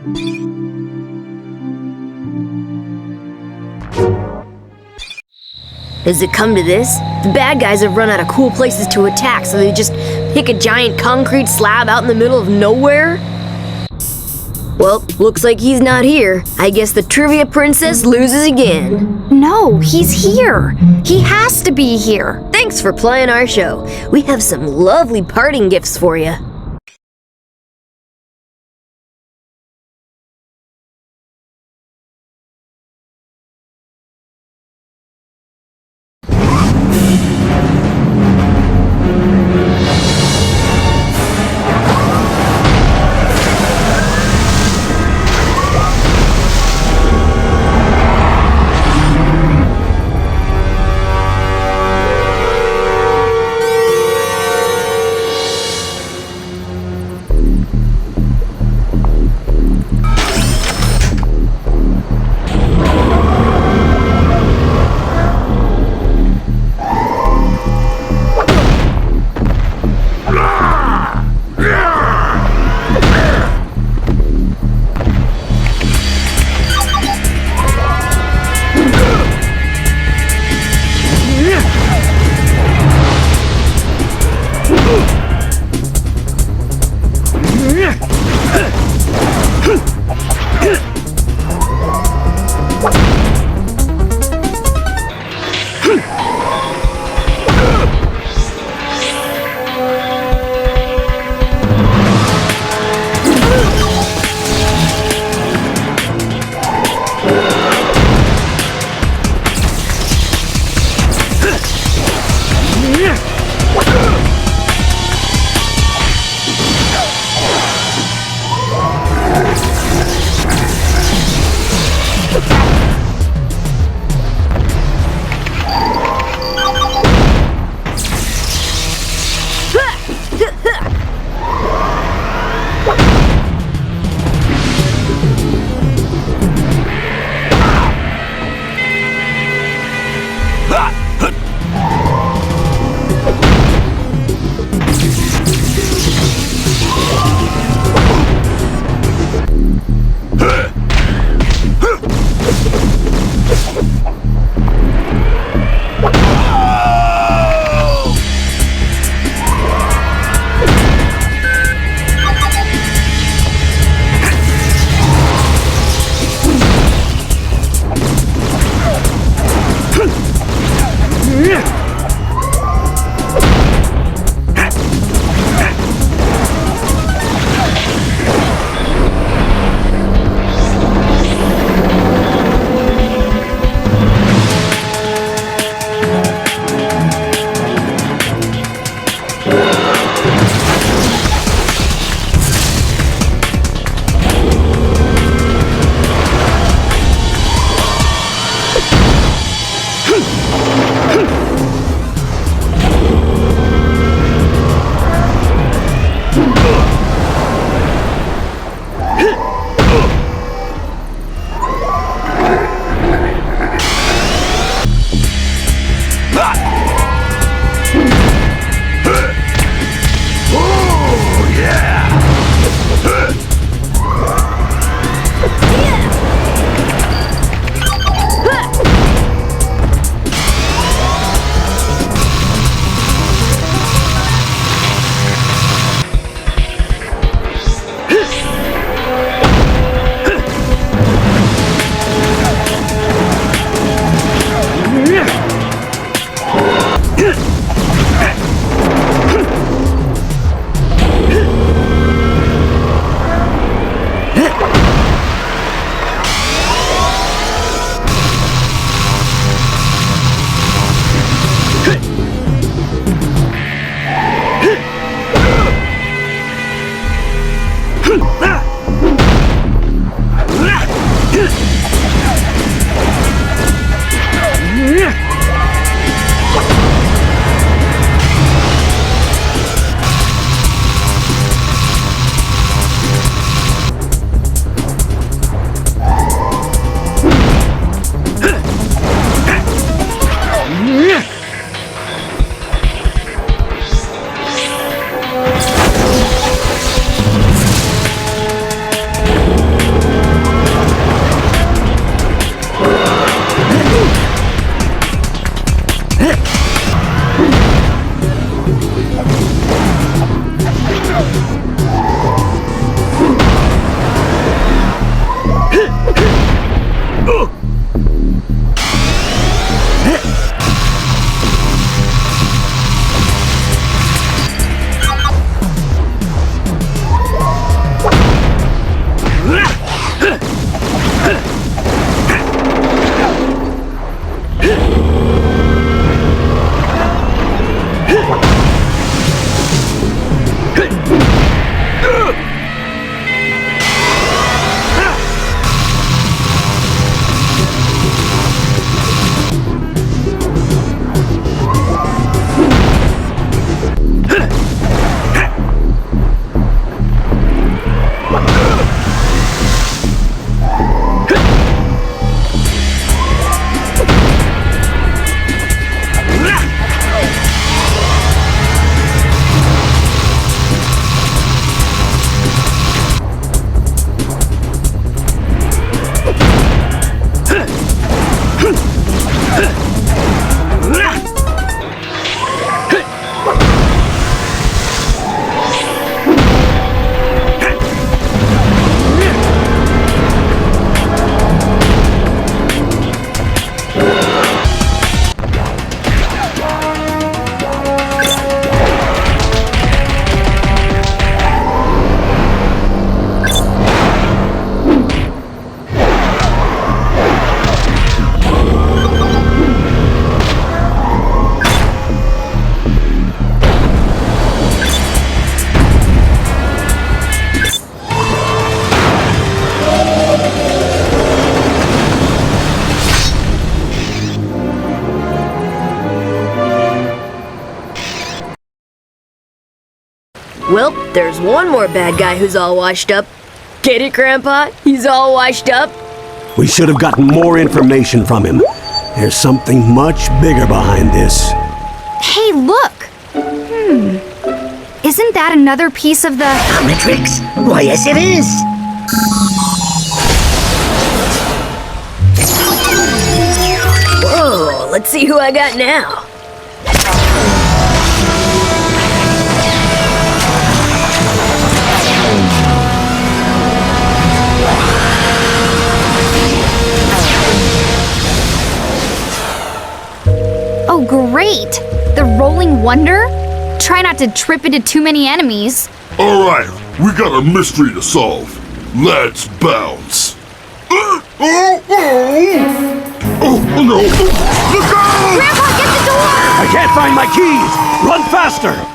Does it come to this? The bad guys have run out of cool places to attack, so they just pick a giant concrete slab out in the middle of nowhere? Well, looks like he's not here. I guess the trivia princess loses again. No, he's here. He has to be here. Thanks for playing our show. We have some lovely parting gifts for you. Well, there's one more bad guy who's all washed up. Get it, Grandpa? He's all washed up? We should have gotten more information from him. There's something much bigger behind this. Hey, look! Isn't that another piece of the... Omnitrix? Why, yes it is. Whoa, let's see who I got now. Oh, great! The Rolling Wonder? Try not to trip into too many enemies. All right, we got a mystery to solve. Let's bounce. Oh no! Look out! Grandpa, get the door! I can't find my keys! Run faster!